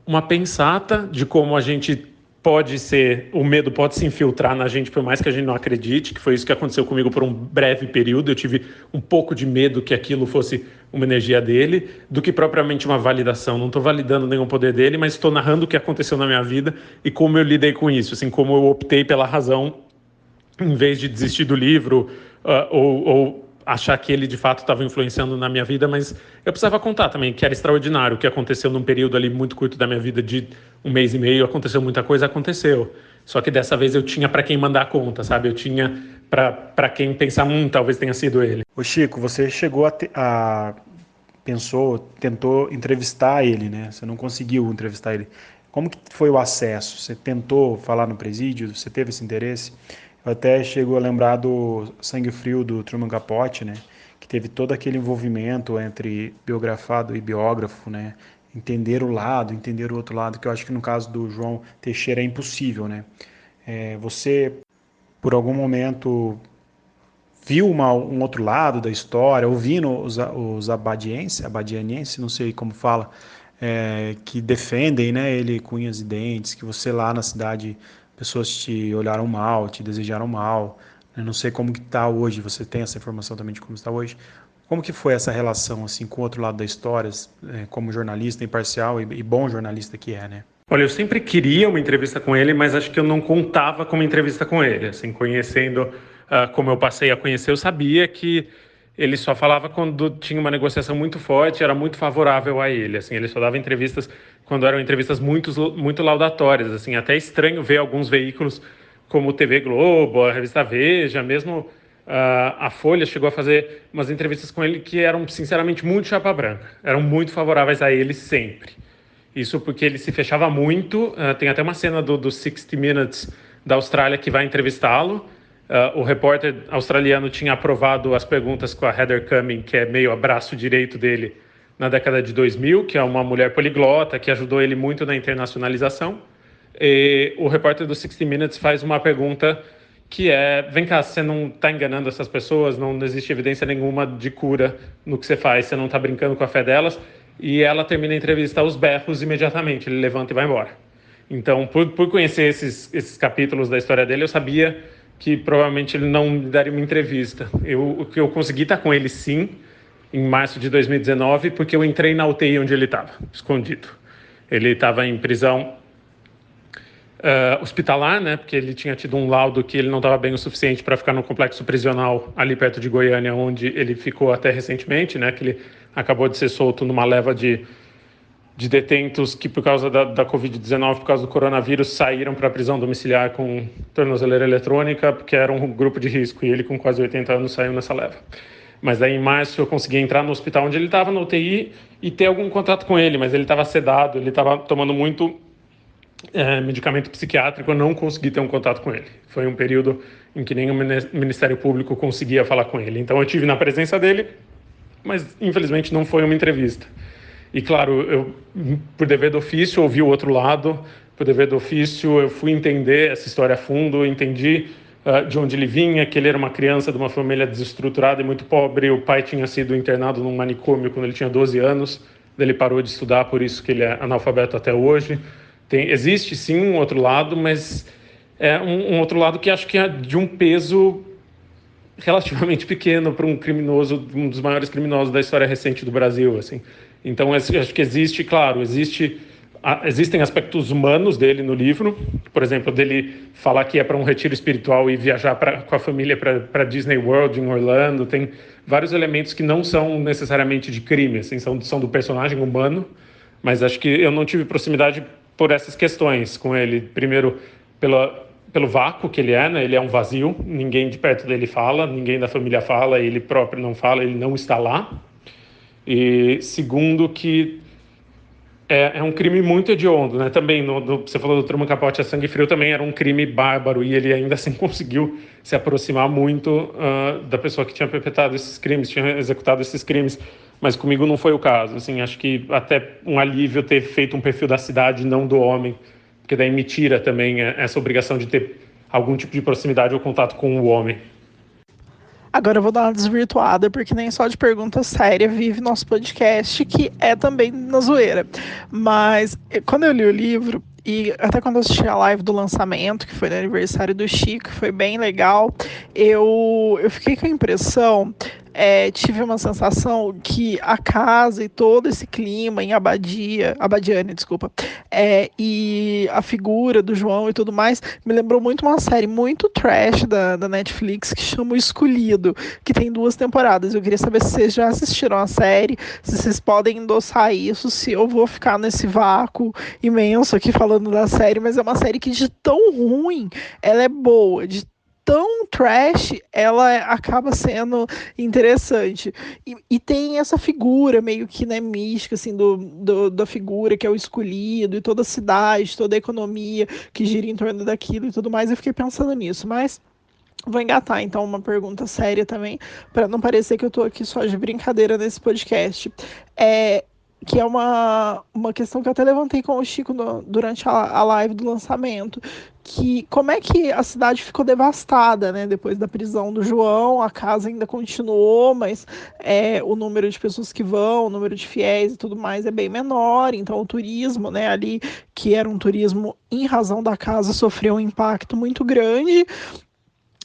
uma pensata de como a gente pode ser, o medo pode se infiltrar na gente, por mais que a gente não acredite, que foi isso que aconteceu comigo por um breve período. Eu tive um pouco de medo que aquilo fosse uma energia dele, do que propriamente uma validação. Não estou validando nenhum poder dele, mas estou narrando o que aconteceu na minha vida e como eu lidei com isso, assim, como eu optei pela razão, em vez de desistir do livro ou achar que ele de fato estava influenciando na minha vida, mas eu precisava contar também que era extraordinário o que aconteceu num período ali muito curto da minha vida, de 1 mês e meio. Aconteceu muita coisa, aconteceu. Só que dessa vez eu tinha para quem mandar a conta, sabe? Eu tinha para quem pensar, talvez tenha sido ele. Ô Chico, você chegou tentou entrevistar ele, né? Você não conseguiu entrevistar ele. Como que foi o acesso? Você tentou falar no presídio? Você teve esse interesse? Eu até chego a lembrar do Sangue Frio, do Truman Capote, né? Que teve todo aquele envolvimento entre biografado e biógrafo, né? Entender o outro lado, que eu acho que no caso do João Teixeira é impossível, né? Você, por algum momento, viu um outro lado da história, ouvindo os abadianienses, não sei como fala, que defendem, né, ele com unhas e dentes, que você lá na cidade, pessoas te olharam mal, te desejaram mal. Eu não sei como que está hoje, você tem essa informação também de como está hoje. Como que foi essa relação assim, com o outro lado da história, como jornalista imparcial e bom jornalista que é, né? Olha, eu sempre queria uma entrevista com ele, mas acho que eu não contava com uma entrevista com ele. Assim, conhecendo como eu passei a conhecer, eu sabia que ele só falava quando tinha uma negociação muito forte, era muito favorável a ele. Assim, ele só dava entrevistas quando eram entrevistas muito laudatórias. Assim, até estranho ver alguns veículos como o TV Globo, a revista Veja, mesmo a Folha chegou a fazer umas entrevistas com ele que eram, sinceramente, muito chapa branca. Eram muito favoráveis a ele sempre. Isso porque ele se fechava muito. Tem até uma cena do 60 Minutes da Austrália que vai entrevistá-lo. O repórter australiano tinha aprovado as perguntas com a Heather Cumming, que é meio abraço direito dele na década de 2000, que é uma mulher poliglota que ajudou ele muito na internacionalização. E o repórter do 60 Minutes faz uma pergunta que é: vem cá, você não está enganando essas pessoas? Não existe evidência nenhuma de cura no que você faz, você não está brincando com a fé delas? E ela termina a entrevista aos berros imediatamente, ele levanta e vai embora. Então, por conhecer esses capítulos da história dele, eu sabia que provavelmente ele não me daria uma entrevista. O que eu consegui estar com ele, sim, em março de 2019, porque eu entrei na UTI onde ele estava, escondido. Ele estava em prisão hospitalar, né, porque ele tinha tido um laudo que ele não estava bem o suficiente para ficar no complexo prisional ali perto de Goiânia, onde ele ficou até recentemente, né, que ele acabou de ser solto numa leva de detentos que, por causa da Covid-19, por causa do coronavírus, saíram para a prisão domiciliar com tornozeleira eletrônica, porque era um grupo de risco, e ele, com quase 80 anos, saiu nessa leva. Mas daí, em março, eu consegui entrar no hospital onde ele estava, na UTI, e ter algum contato com ele, mas ele estava sedado, ele estava tomando muito medicamento psiquiátrico, eu não consegui ter um contato com ele. Foi um período em que nem o Ministério Público conseguia falar com ele. Então, eu tive na presença dele, mas, infelizmente, não foi uma entrevista. E, claro, eu, por dever do ofício, ouvi o outro lado, por dever do ofício, eu fui entender essa história a fundo, entendi de onde ele vinha, que ele era uma criança de uma família desestruturada e muito pobre. O pai tinha sido internado num manicômio quando ele tinha 12 anos, ele parou de estudar, por isso que ele é analfabeto até hoje. Existe sim um outro lado, mas é um outro lado que acho que é de um peso relativamente pequeno para um criminoso, um dos maiores criminosos da história recente do Brasil, assim. Então acho que existem aspectos humanos dele no livro, por exemplo, dele falar que é para um retiro espiritual e viajar com a família para Disney World em Orlando. Tem vários elementos que não são necessariamente de crime, assim, são do personagem humano, mas acho que eu não tive proximidade por essas questões com ele. Primeiro, pelo vácuo que ele é, né? Ele é um vazio, ninguém de perto dele fala, ninguém da família fala, ele próprio não fala, ele não está lá. E segundo, que é um crime muito hediondo, né? Também, você falou do Truman Capote a sangue frio, também era um crime bárbaro, e ele ainda assim conseguiu se aproximar muito da pessoa que tinha perpetrado esses crimes, tinha executado esses crimes. Mas comigo não foi o caso. Assim, acho que até um alívio ter feito um perfil da cidade, não do homem, porque daí me tira também essa obrigação de ter algum tipo de proximidade ou contato com o homem. Agora eu vou dar uma desvirtuada, porque nem só de pergunta séria vive nosso podcast, que é também na zoeira. Mas quando eu li o livro, e até quando eu assisti a live do lançamento, que foi no aniversário do Chico, que foi bem legal, eu fiquei com a impressão, tive uma sensação que a casa e todo esse clima em Abadiânia, desculpa, e a figura do João e tudo mais, me lembrou muito uma série muito trash da Netflix, que chama O Escolhido, que tem 2 temporadas. Eu queria saber se vocês já assistiram a série, se vocês podem endossar isso, se eu vou ficar nesse vácuo imenso aqui falando da série, mas é uma série que de tão ruim, ela é boa, de tão trash, ela acaba sendo interessante. E tem essa figura meio que, né, mística, assim, da figura que é o escolhido, e toda a cidade, toda a economia que gira em torno daquilo e tudo mais. Eu fiquei pensando nisso, mas vou engatar, então, uma pergunta séria também, para não parecer que eu estou aqui só de brincadeira nesse podcast. Que é uma questão que eu até levantei com o Chico durante a live do lançamento, que como é que a cidade ficou devastada, né? Depois da prisão do João, a casa ainda continuou, mas o número de pessoas que vão, o número de fiéis e tudo mais é bem menor, então o turismo, né, ali, que era um turismo em razão da casa, sofreu um impacto muito grande.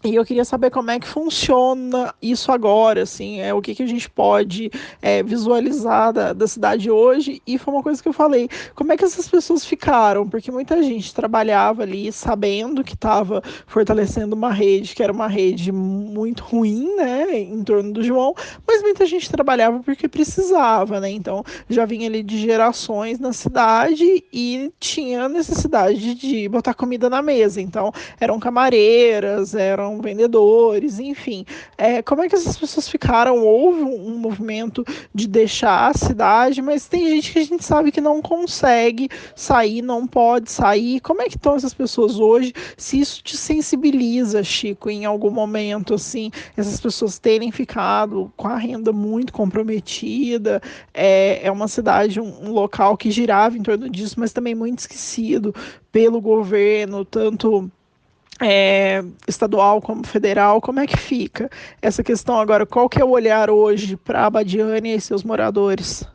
E eu queria saber como é que funciona isso agora, assim, o que a gente pode visualizar da cidade hoje. E foi uma coisa que eu falei, como é que essas pessoas ficaram? Porque muita gente trabalhava ali sabendo que estava fortalecendo uma rede, que era uma rede muito ruim, né, em torno do João, mas muita gente trabalhava porque precisava, né, então já vinha ali de gerações na cidade e tinha necessidade de botar comida na mesa, então eram camareiras, eram vendedores, enfim. Como é que essas pessoas ficaram? Houve um movimento de deixar a cidade, mas tem gente que a gente sabe que não consegue sair, não pode sair. Como é que estão essas pessoas hoje? Se isso te sensibiliza, Chico, em algum momento, assim, essas pessoas terem ficado com a renda muito comprometida, é uma cidade, um local que girava em torno disso, mas também muito esquecido pelo governo, tanto estadual como federal. Como é que fica essa questão agora? Qual que é o olhar hoje para Abadiânia e seus moradores?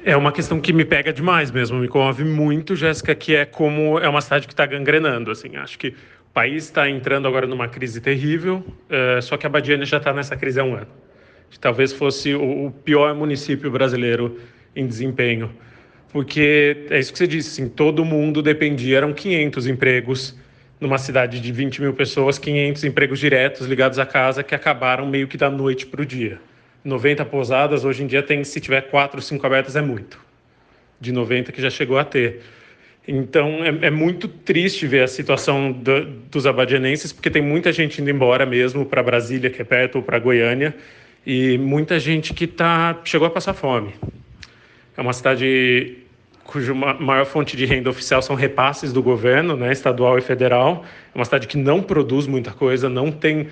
É uma questão que me pega demais mesmo, me comove muito, Jéssica, que como é uma cidade que está gangrenando, assim, acho que o país está entrando agora numa crise terrível, só que Abadiânia já está nessa crise há um ano. Talvez fosse o pior município brasileiro em desempenho, porque é isso que você disse, assim, todo mundo dependia, eram 500 empregos numa cidade de 20 mil pessoas, 500 empregos diretos ligados à casa que acabaram meio que da noite para o dia. 90 pousadas, hoje em dia se tiver 4 ou 5 abertas é muito, de 90 que já chegou a ter. Então é muito triste ver a situação dos abadianenses, porque tem muita gente indo embora mesmo para Brasília, que é perto, ou para Goiânia, e muita gente que chegou a passar fome. É uma cidade cuja maior fonte de renda oficial são repasses do governo, né, estadual e federal. É uma cidade que não produz muita coisa, não tem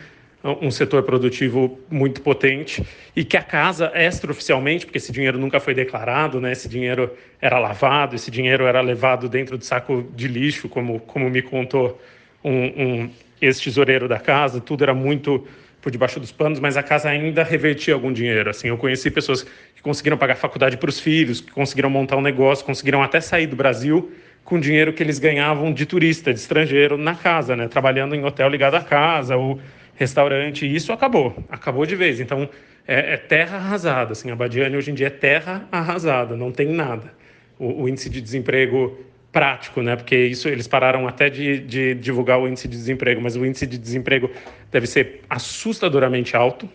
um setor produtivo muito potente, e que a casa, extraoficialmente, porque esse dinheiro nunca foi declarado, né, esse dinheiro era lavado, esse dinheiro era levado dentro de saco de lixo, como me contou um ex-tesoureiro da casa, tudo era muito por debaixo dos panos, mas a casa ainda revertia algum dinheiro. Assim, eu conheci pessoas que conseguiram pagar faculdade para os filhos, que conseguiram montar um negócio, conseguiram até sair do Brasil com dinheiro que eles ganhavam de turista, de estrangeiro, na casa, né? Trabalhando em hotel ligado à casa, ou restaurante, e isso acabou de vez. Então, é terra arrasada. Assim, a Abadiânia hoje em dia é terra arrasada, não tem nada. O índice de desemprego prático, né? Porque isso eles pararam até de divulgar o índice de desemprego, mas o índice de desemprego deve ser assustadoramente alto.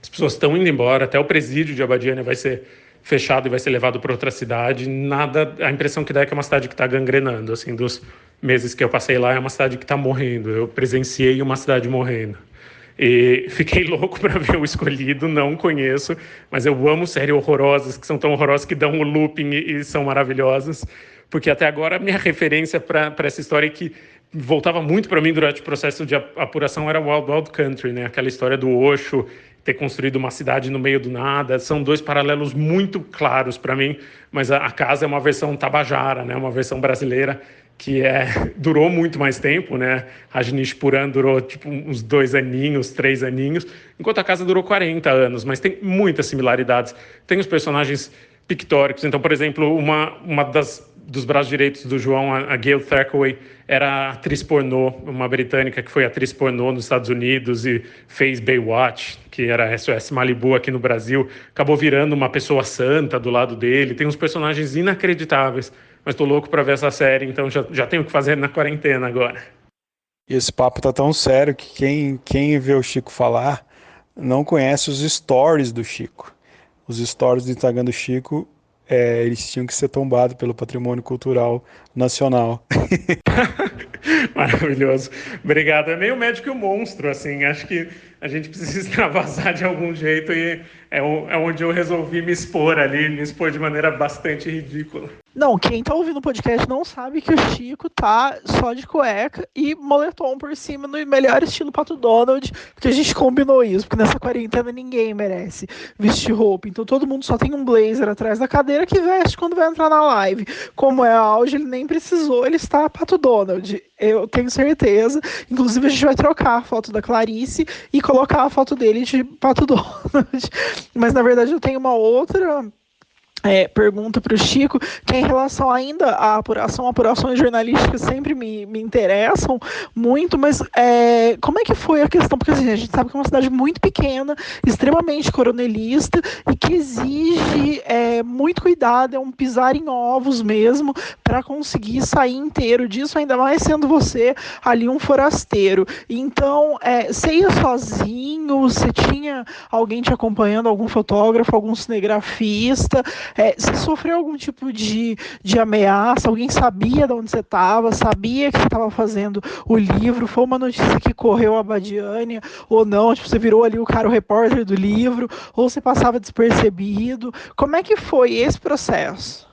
As pessoas estão indo embora, até o presídio de Abadiânia vai ser fechado e vai ser levado para outra cidade. Nada, a impressão que dá é que é uma cidade que está gangrenando. Assim, dos meses que eu passei lá, é uma cidade que está morrendo. Eu presenciei uma cidade morrendo. E fiquei louco para ver O Escolhido, não conheço, mas eu amo séries horrorosas, que são tão horrorosas que dão um looping e são maravilhosas, porque até agora a minha referência para essa história que voltava muito para mim durante o processo de apuração era Wild Wild Country, né? Aquela história do Osho ter construído uma cidade no meio do nada. São dois paralelos muito claros para mim, mas a casa é uma versão tabajara, né? Uma versão brasileira que durou muito mais tempo, né? Rajneeshpuram durou tipo uns 2 aninhos, 3 aninhos, enquanto a casa durou 40 anos, mas tem muitas similaridades. Tem os personagens pictóricos. Então, por exemplo, uma dos braços direitos do João, a Gail Thackaway, era atriz pornô, uma britânica que foi atriz pornô nos Estados Unidos e fez Baywatch, que era SOS Malibu aqui no Brasil, acabou virando uma pessoa santa do lado dele. Tem uns personagens inacreditáveis, mas tô louco para ver essa série, então já tenho o que fazer na quarentena agora. E esse papo tá tão sério que quem vê o Chico falar não conhece os stories do Chico. Os stories do Instagram do Chico, eles tinham que ser tombados pelo Patrimônio Cultural Nacional. Maravilhoso. Obrigado. É meio médico e o monstro, assim. Acho que a gente precisa extravasar de algum jeito e é onde eu resolvi me expor de maneira bastante ridícula. Não, quem tá ouvindo o podcast não sabe que o Chico tá só de cueca e moletom por cima no melhor estilo Pato Donald, porque a gente combinou isso, porque nessa quarentena ninguém merece vestir roupa, então todo mundo só tem um blazer atrás da cadeira que veste quando vai entrar na live. Como é auge, ele nem precisou, ele está Pato Donald, eu tenho certeza. Inclusive a gente vai trocar a foto da Clarice e colocar a foto dele de Pato Donald. Mas na verdade eu tenho uma outra pergunta para o Chico, que é em relação ainda à apurações jornalísticas sempre me interessam muito, mas como é que foi a questão? Porque assim, a gente sabe que é uma cidade muito pequena, extremamente coronelista e que exige muito cuidado, é um pisar em ovos mesmo para conseguir sair inteiro disso, ainda mais sendo você ali um forasteiro. Então, você ia sozinho, você tinha alguém te acompanhando, algum fotógrafo, algum cinegrafista? Você sofreu algum tipo de ameaça? Alguém sabia de onde você estava? Sabia que você estava fazendo o livro? Foi uma notícia que correu a Abadiânia ou não? Tipo, você virou ali o repórter do livro? Ou você passava despercebido? Como é que foi esse processo?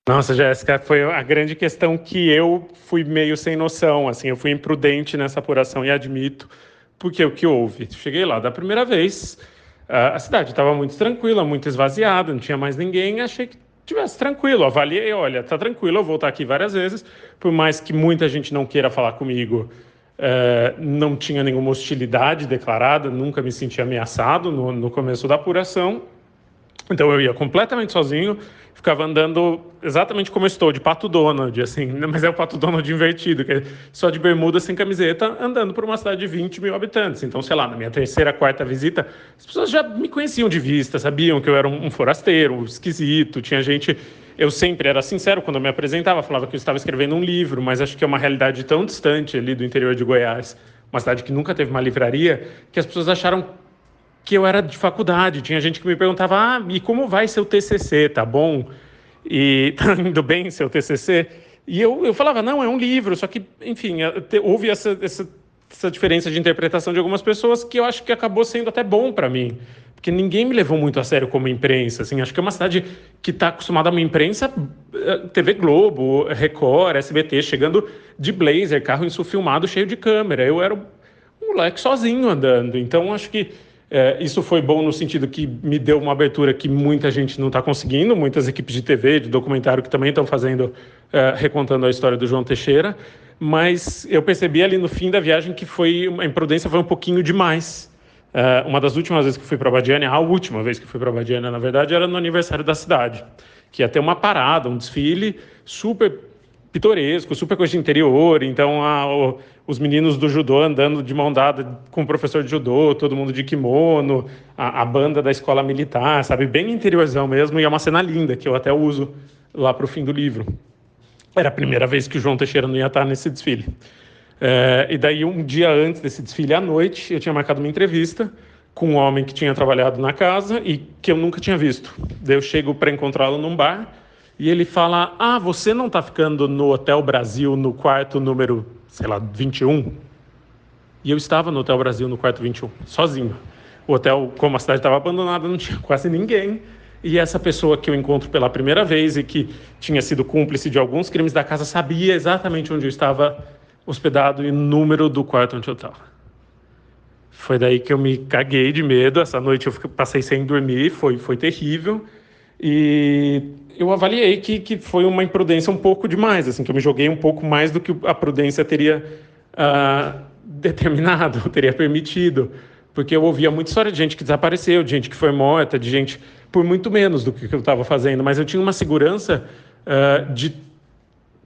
Nossa, Jéssica, foi a grande questão que eu fui meio sem noção, assim, eu fui imprudente nessa apuração e admito, porque o que houve? Cheguei lá da primeira vez, a cidade estava muito tranquila, muito esvaziada, não tinha mais ninguém, achei que estivesse tranquilo, avaliei, olha, está tranquilo, eu vou estar aqui várias vezes, por mais que muita gente não queira falar comigo, não tinha nenhuma hostilidade declarada, nunca me senti ameaçado no começo da apuração, então eu ia completamente sozinho, ficava andando exatamente como eu estou, de Pato Donald, assim, mas é o Pato Donald invertido, que é só de bermuda, sem camiseta, andando por uma cidade de 20 mil habitantes. Então, sei lá, na minha terceira, quarta visita, as pessoas já me conheciam de vista, sabiam que eu era um forasteiro, esquisito, tinha gente... Eu sempre era sincero quando eu me apresentava, falava que eu estava escrevendo um livro, mas acho que é uma realidade tão distante ali do interior de Goiás, uma cidade que nunca teve uma livraria, que as pessoas acharam que eu era de faculdade. Tinha gente que me perguntava, e como vai seu TCC, tá bom? E tá indo bem seu TCC? E eu falava, não, é um livro, só que, enfim, houve essa diferença de interpretação de algumas pessoas que eu acho que acabou sendo até bom para mim, porque ninguém me levou muito a sério como imprensa, assim, acho que é uma cidade que está acostumada a uma imprensa, TV Globo, Record, SBT, chegando de blazer, carro insufilmado, cheio de câmera. Eu era um moleque sozinho andando, então acho que isso foi bom no sentido que me deu uma abertura que muita gente não está conseguindo, muitas equipes de TV, de documentário que também estão fazendo, recontando a história do João Teixeira, mas eu percebi ali no fim da viagem que a imprudência foi um pouquinho demais. Uma das últimas vezes que fui para Abadiânia, a última vez que fui para Abadiânia, na verdade, era no aniversário da cidade, que ia ter uma parada, um desfile super pitoresco, super coisa de interior. Então, os meninos do judô andando de mão dada com o professor de judô, todo mundo de kimono, a banda da escola militar, sabe? Bem interiorzão mesmo, e é uma cena linda, que eu até uso lá para o fim do livro. Era a primeira vez que o João Teixeira não ia estar nesse desfile. E daí, um dia antes desse desfile, à noite, eu tinha marcado uma entrevista com um homem que tinha trabalhado na casa e que eu nunca tinha visto. Daí eu chego para encontrá-lo num bar e ele fala: você não está ficando no Hotel Brasil no quarto número, 21? E eu estava no Hotel Brasil no quarto 21, sozinho. O hotel, como a cidade estava abandonada, não tinha quase ninguém. E essa pessoa que eu encontro pela primeira vez e que tinha sido cúmplice de alguns crimes da casa sabia exatamente onde eu estava hospedado e o número do quarto onde eu estava. Foi daí que eu me caguei de medo. Essa noite eu passei sem dormir, foi terrível. E eu avaliei que foi uma imprudência um pouco demais, assim, que eu me joguei um pouco mais do que a prudência teria determinado, teria permitido. Porque eu ouvia muita história de gente que desapareceu, de gente que foi morta, de gente por muito menos do que eu estava fazendo. Mas eu tinha uma segurança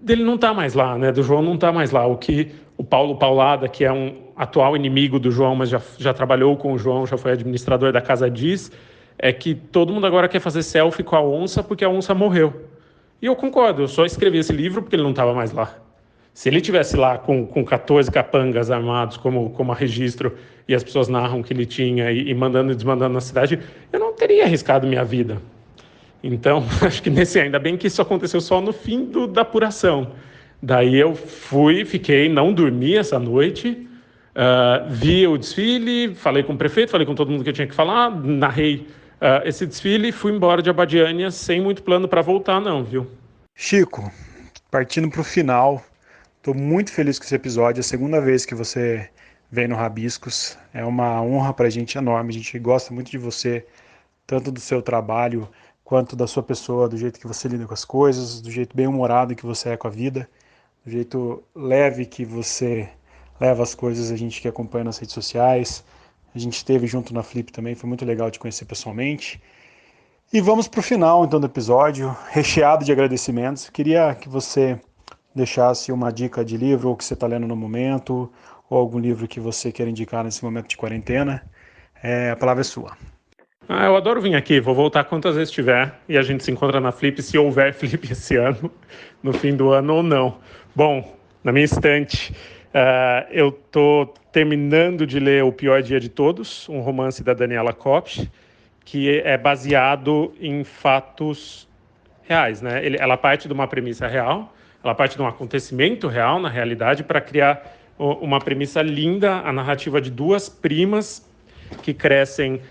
dele não estar mais lá, né? Do João não estar mais lá. O que o Paulo Paulada, que é um atual inimigo do João, mas já trabalhou com o João, já foi administrador da casa, diz, é que todo mundo agora quer fazer selfie com a onça porque a onça morreu. E eu concordo, eu só escrevi esse livro porque ele não estava mais lá. Se ele estivesse lá com 14 capangas armados, como a registro, e as pessoas narram que ele tinha, e mandando e desmandando na cidade, eu não teria arriscado minha vida. Então, acho que ainda bem que isso aconteceu só no fim da apuração. Daí eu fiquei, não dormi essa noite, vi o desfile, falei com o prefeito, falei com todo mundo que eu tinha que falar, narrei esse desfile e fui embora de Abadiânia sem muito plano para voltar, não, viu? Chico, partindo para o final, estou muito feliz com esse episódio, é a segunda vez que você vem no Rabiscos, é uma honra para a gente enorme, a gente gosta muito de você, tanto do seu trabalho quanto da sua pessoa, do jeito que você lida com as coisas, do jeito bem-humorado que você é com a vida, do jeito leve que você leva as coisas, a gente que acompanha nas redes sociais, a gente esteve junto na Flip também, foi muito legal te conhecer pessoalmente. E vamos para o final então do episódio, recheado de agradecimentos. Queria que você deixasse uma dica de livro, ou que você está lendo no momento, ou algum livro que você queira indicar nesse momento de quarentena. A palavra é sua. Eu adoro vir aqui, vou voltar quantas vezes tiver, e a gente se encontra na Flip, se houver Flip esse ano, no fim do ano ou não. Bom, na minha estante, eu estou terminando de ler O Pior Dia de Todos, um romance da Daniela Kopch, que é baseado em fatos reais, né? Ela parte de uma premissa real, ela parte de um acontecimento real, na realidade, para criar uma premissa linda, a narrativa de duas primas que crescem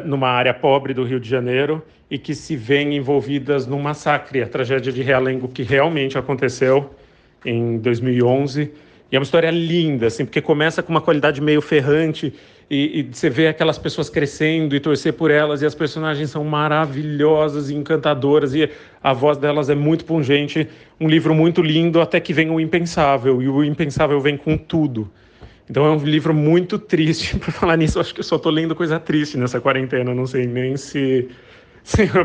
numa área pobre do Rio de Janeiro e que se veem envolvidas num massacre, a tragédia de Realengo, que realmente aconteceu em 2011. E é uma história linda, assim, porque começa com uma qualidade meio ferrante e você vê aquelas pessoas crescendo e torcer por elas, e as personagens são maravilhosas e encantadoras, e a voz delas é muito pungente. Um livro muito lindo, até que vem o impensável, e o impensável vem com tudo. Então é um livro muito triste. Por falar nisso, acho que eu só estou lendo coisa triste nessa quarentena, não sei nem se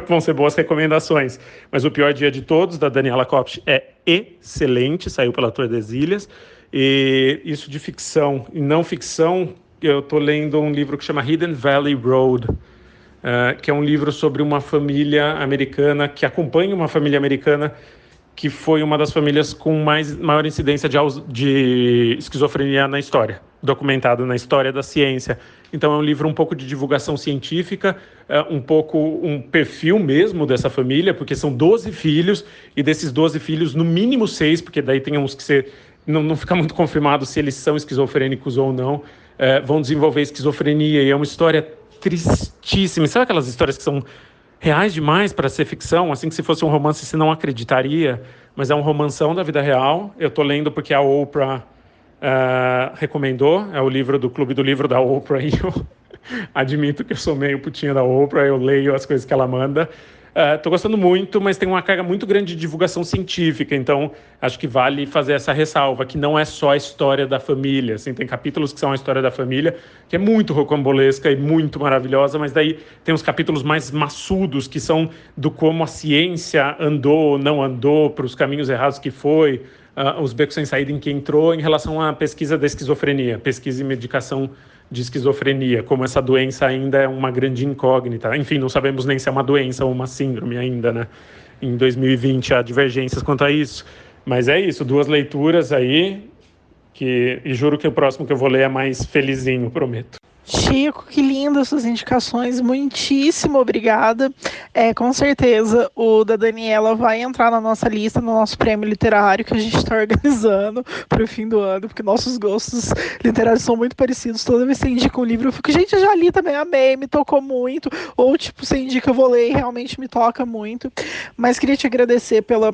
vão ser boas recomendações. Mas O Pior Dia de Todos, da Daniela Kopch, é excelente, saiu pela Tordesilhas. E isso de ficção e não ficção, eu estou lendo um livro que chama Hidden Valley Road, que é um livro sobre uma família americana, que acompanha uma família americana que foi uma das famílias com maior incidência de esquizofrenia na história, documentado na história da ciência. Então é um livro um pouco de divulgação científica, um pouco um perfil mesmo dessa família, porque são 12 filhos, e desses 12 filhos, no mínimo 6, porque daí tem uns que não fica muito confirmado se eles são esquizofrênicos ou não, vão desenvolver esquizofrenia, e é uma história tristíssima. Sabe aquelas histórias que são reais demais para ser ficção, assim, que se fosse um romance você não acreditaria, mas é um romanção da vida real. Eu estou lendo porque a Oprah recomendou, é o livro do Clube do Livro da Oprah, e eu admito que eu sou meio putinha da Oprah, eu leio as coisas que ela manda. Estou gostando muito, mas tem uma carga muito grande de divulgação científica, então acho que vale fazer essa ressalva, que não é só a história da família. Assim, tem capítulos que são a história da família, que é muito rocambolesca e muito maravilhosa, mas daí tem os capítulos mais maçudos, que são do como a ciência andou ou não andou, para os caminhos errados que foi, os becos sem saída em que entrou em relação à pesquisa da esquizofrenia, pesquisa e medicação de esquizofrenia, como essa doença ainda é uma grande incógnita. Enfim, não sabemos nem se é uma doença ou uma síndrome ainda, né? Em 2020 há divergências quanto a isso. Mas é isso, 2 leituras aí, e juro que o próximo que eu vou ler é mais felizinho, prometo. Chico, que lindas suas indicações, muitíssimo obrigada. Com certeza o da Daniela vai entrar na nossa lista, no nosso prêmio literário que a gente está organizando para o fim do ano, porque nossos gostos literários são muito parecidos. Toda vez que você indica um livro, eu fico, gente, eu já li também, amei, me tocou muito. Ou, tipo, você indica, eu vou ler e realmente me toca muito. Mas queria te agradecer pela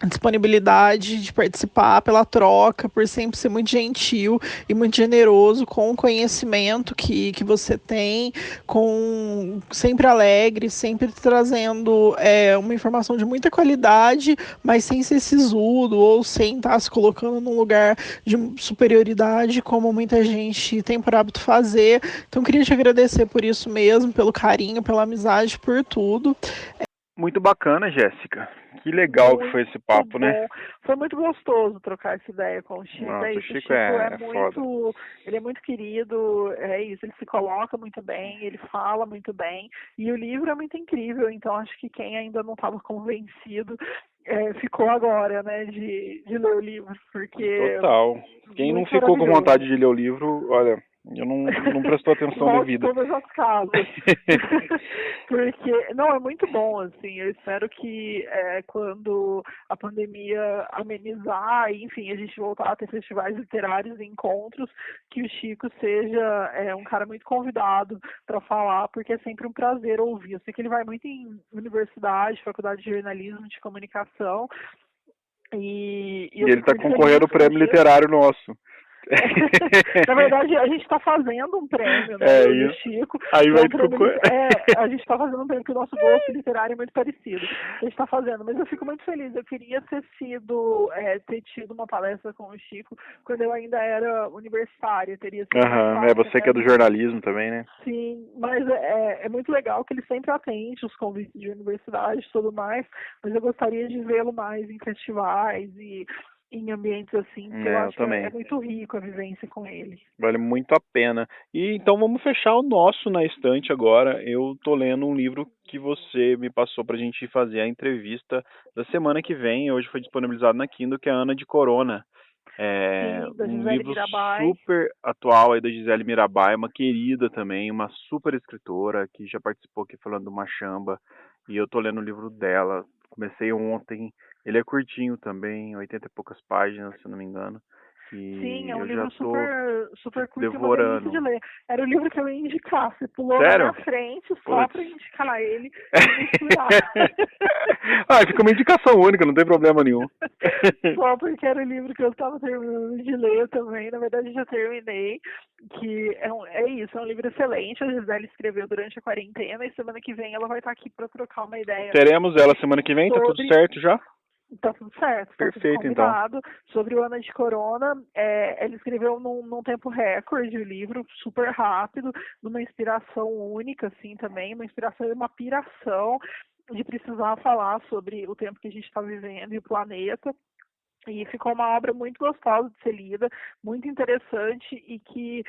disponibilidade de participar, pela troca, por sempre ser muito gentil e muito generoso com o conhecimento que você tem, sempre alegre, sempre trazendo uma informação de muita qualidade, mas sem ser sisudo ou sem estar se colocando num lugar de superioridade, como muita gente tem por hábito fazer. Então, queria te agradecer por isso mesmo, pelo carinho, pela amizade, por tudo. Muito bacana, Jéssica. Que legal que foi esse papo, bom, né? Foi muito gostoso trocar essa ideia com o Chico. Nossa, O Chico é muito, foda. ele é muito querido, é isso, ele se coloca muito bem, ele fala muito bem, e o livro é muito incrível, então acho que quem ainda não estava convencido ficou agora, né, de ler o livro, porque... Total. Quem não ficou com vontade de ler o livro, olha... Eu não prestou atenção devida. Todas as casas. Porque, não, é muito bom, assim, eu espero que quando a pandemia amenizar, enfim, a gente voltar a ter festivais literários e encontros, que o Chico seja um cara muito convidado para falar, porque é sempre um prazer ouvir. Eu sei que ele vai muito em universidade, faculdade de jornalismo, de comunicação, e ele está concorrendo ao prêmio literário nosso. Na verdade, a gente está fazendo um prêmio, né, do Chico. Aí vai a gente está fazendo um prêmio que o nosso gosto literário é muito parecido. A gente está fazendo, mas eu fico muito feliz. Eu queria ter tido uma palestra com o Chico quando eu ainda era universitária. Teria sido você que é do jornalismo também, né? Sim, mas é muito legal que ele sempre atende os convites de universidade e tudo mais, mas eu gostaria de vê-lo mais em festivais e em ambientes assim, porque eu acho também. Que é muito rico a vivência com ele. Vale muito a pena. E então vamos fechar o nosso na estante agora. Eu tô lendo um livro que você me passou pra gente fazer a entrevista da semana que vem. Hoje foi disponibilizado na Kindle, que é a Ana de Corona. Sim, um livro super atual aí da Gisele Mirabai, uma querida também, uma super escritora que já participou aqui falando do Machamba. E eu tô lendo o livro dela. Comecei ontem. Ele é curtinho também, 80 e poucas páginas, se eu não me engano. E sim, é um eu livro super curto devorando. e uma delícia de ler. Era o livro que eu ia indicar. Você pulou Sério? na minha frente só pra indicar ele fica uma indicação única, não tem problema nenhum. Só porque era o livro que eu estava terminando de ler também. Na verdade, já terminei. Que é isso, é um livro excelente. A Gisele escreveu durante a quarentena e semana que vem ela vai estar aqui para trocar uma ideia. Teremos ela semana que vem? Tá tudo certo já? Tá tudo certo. Perfeito, tudo então. Sobre o Ana de Corona, ele escreveu num tempo recorde o livro, super rápido, numa inspiração única, assim, também, uma inspiração e uma piração de precisar falar sobre o tempo que a gente está vivendo e o planeta. E ficou uma obra muito gostosa de ser lida, muito interessante e que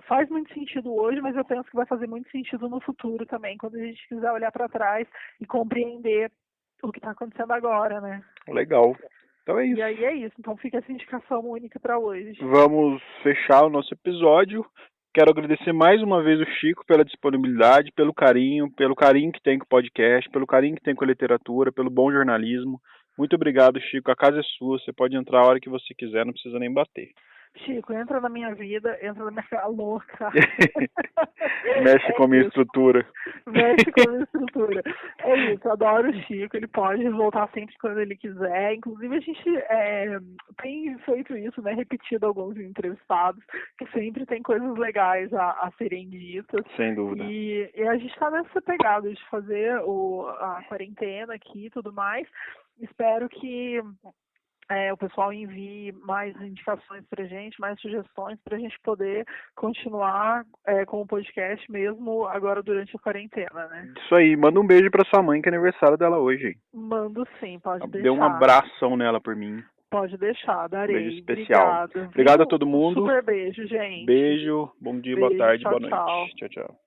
faz muito sentido hoje, mas eu penso que vai fazer muito sentido no futuro também, quando a gente quiser olhar para trás e compreender o que está acontecendo agora, né? Legal. Então é isso. E aí é isso. Então fica essa indicação única para hoje. Vamos fechar o nosso episódio. Quero agradecer mais uma vez o Chico pela disponibilidade, pelo carinho que tem com o podcast, pelo carinho que tem com a literatura, pelo bom jornalismo. Muito obrigado, Chico. A casa é sua. Você pode entrar a hora que você quiser, não precisa nem bater. Chico, entra na minha vida, entra na minha cara louca. Mexe com a minha estrutura. Mexe com a minha estrutura. É isso, eu adoro o Chico, ele pode voltar sempre quando ele quiser. Inclusive, a gente tem feito isso, né? Repetido alguns entrevistados, que sempre tem coisas legais a serem ditas. Sem dúvida. E a gente está nessa pegada de fazer a quarentena aqui e tudo mais. Espero que o pessoal envie mais indicações pra gente, mais sugestões pra gente poder continuar com o podcast mesmo agora durante a quarentena, né? Isso aí, manda um beijo pra sua mãe, que é aniversário dela hoje. Mando sim, pode deixar. Dê um abração nela por mim. Pode deixar, darei. Beijo especial. Obrigada. Obrigado a todo mundo. Super beijo, gente. Beijo, bom dia, Beijo, boa tarde, tchau, boa noite. tchau. Tchau, tchau.